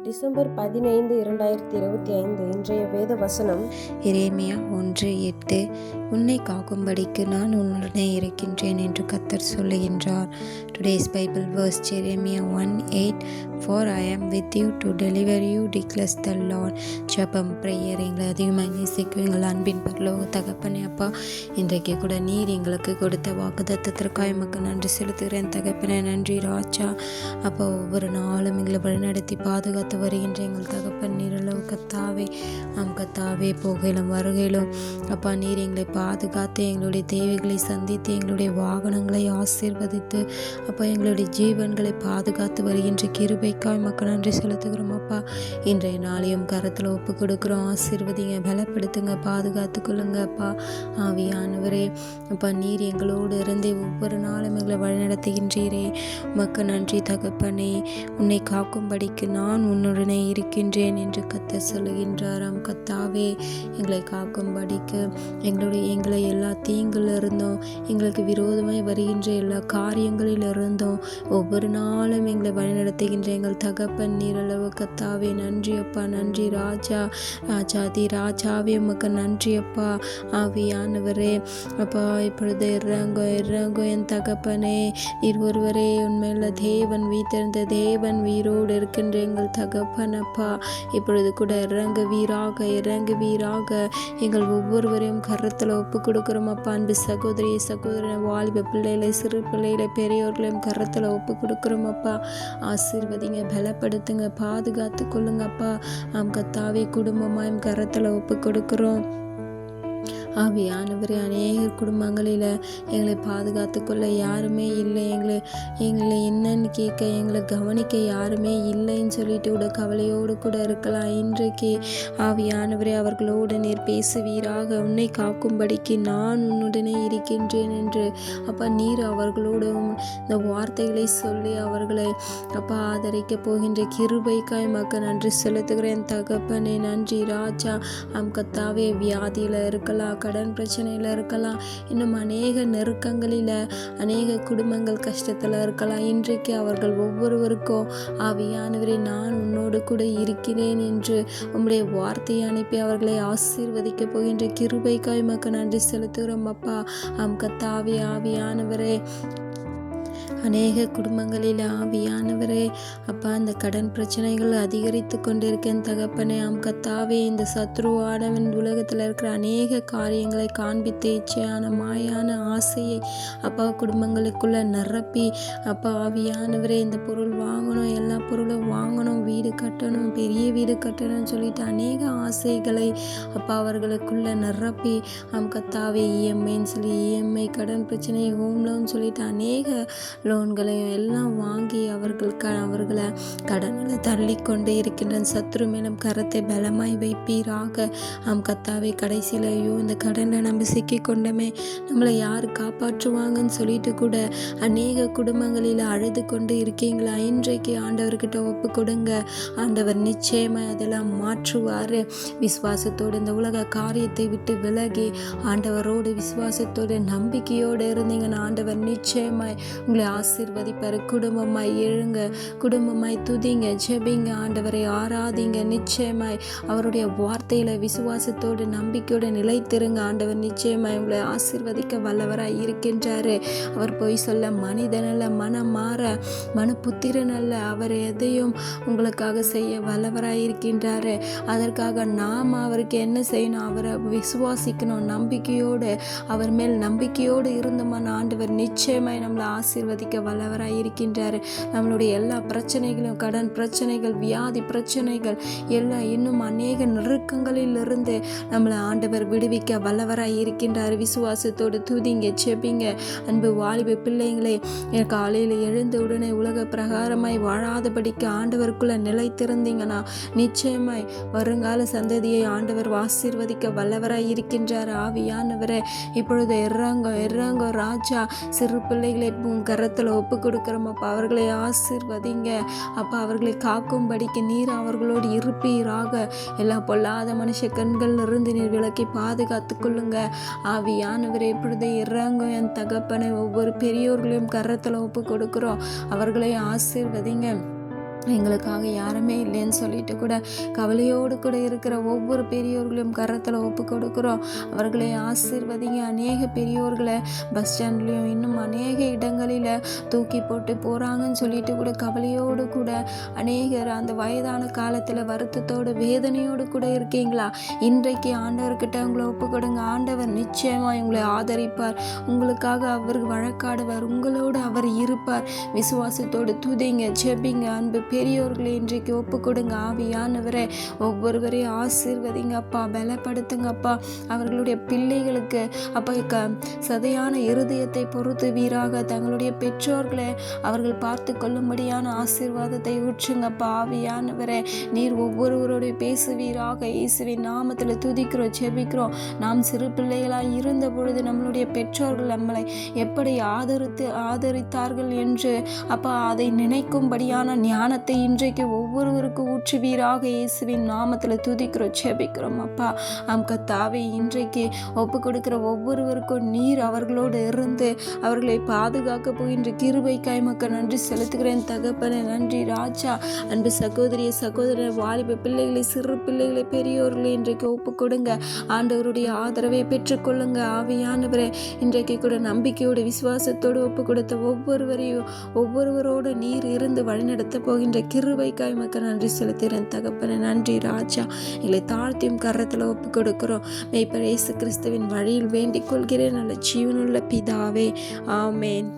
December 15, 2025 இன்றைய வேத வசனம் எரேமியா 1:8. உன்னை காக்கும்படிக்கு நான் உன்னுடனே இருக்கின்றேன் என்று கர்த்தர் சொல்லுகின்றார். Today's Bible verse Jeremiah 1:8. For I am with you to deliver you, declares the Lord. ஜெபம் பிரேயர். எங்களை அதிகமாக நேசிக்கும் எங்கள் அன்பின் பரலோக தகப்பனே அப்பா, இன்றைக்கு கூட நீர் எங்களுக்கு கொடுத்த வாக்குத்தத்தத்திற்காக எமக்கு நன்றி செலுத்துகிறேன் தகப்பனே. நன்றி ராஜா. அப்பா, ஒவ்வொரு நாளும் எங்களை வழிநடத்தி பாதுகாத்து வருகின்ற எங்கள் தகப்பன் நீரளவு கத்தாவே, கத்தாவே, போகையிலும் வருகையிலும் அப்பா நீர் எங்களை பாதுகாத்து எங்களுடைய தேவைகளை சந்தித்து எங்களுடைய வாகனங்களை ஆசீர்வதித்து அப்பா எங்களுடைய ஜீவன்களை பாதுகாத்து வருகின்ற கிருபைக்காய் மக்கள் நன்றி செலுத்துகிறோம் அப்பா. இன்றைய நாளையும் கரத்தில் ஒப்பு கொடுக்குறோம். ஆசீர்வதிங்க, பலப்படுத்துங்க, பாதுகாத்து கொள்ளுங்க அப்பா. ஆவியானவரே அப்பா, நீர் எங்களோடு இருந்தே ஒவ்வொரு நாளும் எங்களை வழிநடத்துகின்றீரே, மக்கள் நன்றி தகப்பனே. உன்னை காக்கும்படிக்கு நான் உன்னுடனே இருக்கின்றேன் என்று கர்த்தர் சொல்லுகின்றாராம். கத்தாவே, எங்களை காக்கும்படிக்கு எங்களை எல்லா தீங்குல இருந்தோம், எங்களுக்கு விரோதமாய் வருகின்ற எல்லா காரியங்களில் இருந்தோம் ஒவ்வொரு நாளும் எங்களை வழிநடத்துகின்ற எங்கள் தகப்பன் நீரளவு கத்தாவே. நன்றி அப்பா, நன்றி ராஜா, ராஜாதி ராஜாவே, உமக்கு நன்றி அப்பா. ஆவியானவரே அப்பா, இப்பொழுது இறங்கோ என் தகப்பனே. நீர் ஒருவரே உண்மையுள்ள தேவன், வீத்திருந்த தேவன், வீரோடு இருக்கின்ற எங்கள் தகப்பன் அப்பா. இப்பொழுது கூட இறங்குவீராக எங்கள் ஒவ்வொருவரையும் கரத்தில் ஒப்பு கொடுக்குறோம் அப்பா. அன்பு சகோதரனை, வாலிப பிள்ளைகளை, சிறு பிள்ளைகளை, பெரியோர்களையும் கரத்தில் ஒப்பு கொடுக்குறோம் அப்பா. ஆசீர்வதிங்க, பலப்படுத்துங்க, பாதுகாத்து கொள்ளுங்க அப்பா. கத்தாவே, குடும்பமாயும் கரத்தில் ஒப்பு கொடுக்குறோம். ஆவியானவரே, அநேக குடும்பங்களில் எங்களை பாதுகாத்து கொள்ள யாருமே இல்லை, எங்களை என்னன்னு கேட்க, எங்களை கவனிக்க யாருமே இல்லைன்னு சொல்லிட்டு கூட கவலையோடு கூட இருக்கலாம். இன்றைக்கு ஆவியானவரே அவர்களோடு நீர் பேசுவீராக. உன்னை காக்கும்படிக்கு நான் உன்னுடனே இருக்கின்றேன் என்று அப்பா நீர் அவர்களோடு இந்த வார்த்தைகளை சொல்லி அவர்களை அப்பா ஆதரிக்க போகின்ற கிருபைக்காய் மக்கள் நன்றி செலுத்துகிறேன் தகப்பனே. நன்றி ராஜா. கத்தாவே, வியாதியில் இருக்கலாம், கடன் பிரச்சனையில் இருக்கலாம், இன்னும் அநேக நெருக்கங்களில் அநேக குடும்பங்கள் கஷ்டத்தில் இருக்கலாம். இன்றைக்கு அவர்கள் ஒவ்வொருவருக்கும் ஆவியானவரே நான் உன்னோடு கூட இருக்கிறேன் என்று உம்முடைய வார்த்தையை அனுப்பி அவர்களை ஆசீர்வதிக்க போகின்ற கிருபைக்காய் மக்கள் நன்றி செலுத்துகிறோம் அப்பா. கத்தாவே, ஆவியானவரே அநேக குடும்பங்களில் ஆவியானவரே அப்பா அந்த கடன் பிரச்சனைகள் அதிகரித்து கொண்டிருக்கேன் தகப்பனே. கத்தாவே, இந்த சத்ருவானவன் உலகத்தில் இருக்கிற அநேக காரியங்களை காண்பித்து இச்சையான மாயான ஆசையை அப்பா குடும்பங்களுக்குள்ள நிரப்பி அப்பா ஆவியானவரே இந்த பொருள் வாங்கணும், எல்லா பொருளும் வாங்கணும், வீடு கட்டணும், பெரிய வீடு கட்டணும்னு சொல்லிட்டு அநேக ஆசைகளை அப்பா அவர்களுக்குள்ள நிரப்பி கத்தாவே இஎம்ஐன்னு சொல்லி இஎம்ஐ கடன் பிரச்சனை, ஹோம் லோன் சொல்லிட்டு அநேக லோன்களையும் எல்லாம் வாங்கி அவர்களை கடனில் தள்ளி கொண்டு இருக்கின்ற சத்ரு மேலும் கரத்தை பலமாய் வைப்பீராக. கத்தாவே, கடைசியில் ஐயோ இந்த கடனில் நம்ம சிக்கி கொண்டோமே, நம்மளை யார் காப்பாற்றுவாங்கன்னு சொல்லிட்டு கூட அநேக குடும்பங்களில் அழுது கொண்டு இருக்கீங்களா? இன்றைக்கு ஆண்டவர்கிட்ட ஒப்பு கொடுங்க. ஆண்டவர் நிச்சயமாய் அதெல்லாம் மாற்றுவார். விசுவாசத்தோடு இந்த உலக காரியத்தை விட்டு விலகி ஆண்டவரோடு விசுவாசத்தோடு நம்பிக்கையோடு இருந்தீங்கன்னா ஆண்டவர் நிச்சயமாய் உங்களை ஆசீர்வதிப்பார். குடும்பமாய் எழுங்க, குடும்பமாய் துதிங்க, ஜெபிங்க, ஆண்டவரை ஆராதிங்க. நிச்சயமாய் அவருடைய வார்த்தையில விசுவாசத்தோடு நம்பிக்கையோடு நிலைத்திருங்க. ஆண்டவர் நிச்சயமாய் உங்களை ஆசீர்வதிக்க வல்லவராய் இருக்கின்றாரு. அவர் பொய் சொல்ல மனிதன் அல்ல, மனம் மாற மனுபுத்திரன் அல்ல. அவர் எதையும் உங்களுக்காக செய்ய வல்லவராய் இருக்கின்றாரு. அதற்காக நாம் அவருக்கு என்ன செய்யணும்? அவரை விசுவாசிக்கணும். நம்பிக்கையோடு அவர் மேல் நம்பிக்கையோடு இருந்தோமான ஆண்டவர் நிச்சயமாய் நம்மளை ஆசீர்வதிக்க வல்லவராய் இருக்கின்றார். நம்மளுடைய எல்லா பிரச்சனைகளும், கடன் பிரச்சனைகள், வியாதி பிரச்சனைகள் எல்லாம் இன்னும் அநேக நெருக்கங்களில் இருந்து நம்மளை ஆண்டவர் விடுவிக்க வல்லவராய் இருக்கின்றார். விசுவாசத்தோடு துதிங்க, செபிங்க. அன்பு வாலிப பிள்ளைங்களே, காலையில் எழுந்த உடனே உலக பிரகாரமாய் வாழாதபடிக்கு ஆண்டவருக்குள்ள நிலைத்திருந்தீங்கன்னா நிச்சயமாய் வருங்கால சந்ததியை ஆண்டவர் ஆசீர்வதிக்க வல்லவராய் இருக்கின்றார். ஆவியானவரே இப்பொழுது இறங்கோ ராஜா. சிறு பிள்ளைகளை கரத்தில் ஒப்பு கொடுக்குறோம் அப்பா. அவர்களை ஆசீர்வதிங்க அப்பா. அவர்களை காக்கும்படிக்கு நீர் அவர்களோடு இருப்பீராக. எல்லாம் பொல்லாத மனுஷ கண்கள் இருந்து நீர் விலக்கி பாதுகாத்து கொள்ளுங்க. ஆவியானவரே இப்பொழுது இறங்கும் என் தகப்பனை. ஒவ்வொரு பெரியோர்களையும் கரத்தில் ஒப்பு கொடுக்குறோம். அவர்களை ஆசீர்வதிங்க. எங்களுக்காக யாருமே இல்லைன்னு சொல்லிட்டு கூட கவலையோடு கூட இருக்கிற ஒவ்வொரு பெரியோர்களையும் கரத்தில் ஒப்பு கொடுக்குறோம். அவர்களை ஆசீர்வதிங்க. அநேக பெரியோர்களை பஸ் ஸ்டாண்ட்லேயும் இன்னும் அநேக இடங்களில் தூக்கி போட்டு போகிறாங்கன்னு சொல்லிட்டு கூட கவலையோடு கூட அநேகர் அந்த வயதான காலத்தில் வருத்தத்தோடு வேதனையோடு கூட இருக்கீங்களா? இன்றைக்கு ஆண்டவர்கிட்ட உங்களை ஒப்பு கொடுங்க. ஆண்டவர் நிச்சயமாக உங்களை ஆதரிப்பார். உங்களுக்காக அவர் வழக்காடுவார். உங்களோடு அவர் இருப்பார். விசுவாசத்தோடு துதிங்க, ஜெபிங்க. அன்பு பெரியோர்களை இன்றைக்கு ஒப்பு கொடுங்க. ஆவியானவரே ஒவ்வொருவரையும் ஆசீர்வதிங்க அப்பா, பலப்படுத்துங்க அப்பா. அவர்களுடைய பிள்ளைகளுக்கு அப்பா சதையான இருதயத்தை பொறுத்து வீராக தங்களுடைய பெற்றோர்களை அவர்கள் பார்த்து கொள்ளும்படியான ஆசீர்வாதத்தை ஊற்றுங்கப்பா. ஆவியானவரே நீர் ஒவ்வொருவருடைய பேசுவீராக. இயேசுவின் நாமத்தில் துதிக்கிறோம், ஜெபிக்கிறோம். நாம் சிறு பிள்ளைகளாய் இருந்த பொழுது நம்மளுடைய பெற்றோர்கள் நம்மளை எப்படி ஆதரித்தார்கள் என்று அப்பா அதை நினைக்கும்படியான ஞானத்தை இன்றைக்கு ஒவ்வொருவருக்கும் ஊற்றுவீராக. இயேசுவின் நாமத்தில் துதிக்கிறோம், ஜெபிக்கிறோம் அப்பா. கர்த்தாவே இன்றைக்கு ஒப்பு கொடுக்கிற ஒவ்வொருவருக்கும் நீர் அவர்களோடு இருந்து அவர்களை பாதுகாக்க போகின்ற கிருபைக்காய் உமக்கு நன்றி செலுத்துகிறேன் தகப்பனே. நன்றி ராஜா. அன்பு சகோதரர் வாலிப பிள்ளைகளை, சிறு பிள்ளைகளை, பெரியோர்களை இன்றைக்கு ஒப்பு கொடுங்க. ஆண்டவருடைய ஆதரவை பெற்றுக்கொள்ளுங்க. ஆவியானவரே இன்றைக்கு கூட நம்பிக்கையோடு விசுவாசத்தோடு ஒப்பு கொடுத்த ஒவ்வொருவரோடு நீர் இருந்து வழிநடத்த போகின்ற கிருபைக்காய் உமக்கு நன்றி செலுத்துகிறேன் தகப்பனே. நன்றி ராஜா. எங்களை தாழ்த்தியும் கரத்தில் ஒப்பு கொடுக்கிறோம். மேய்ப்பர் இயேசு கிறிஸ்துவின் வழியில் வேண்டிக் கொள்கிறேன் நல்ல ஜீவனுள்ள பிதாவே, ஆமேன்.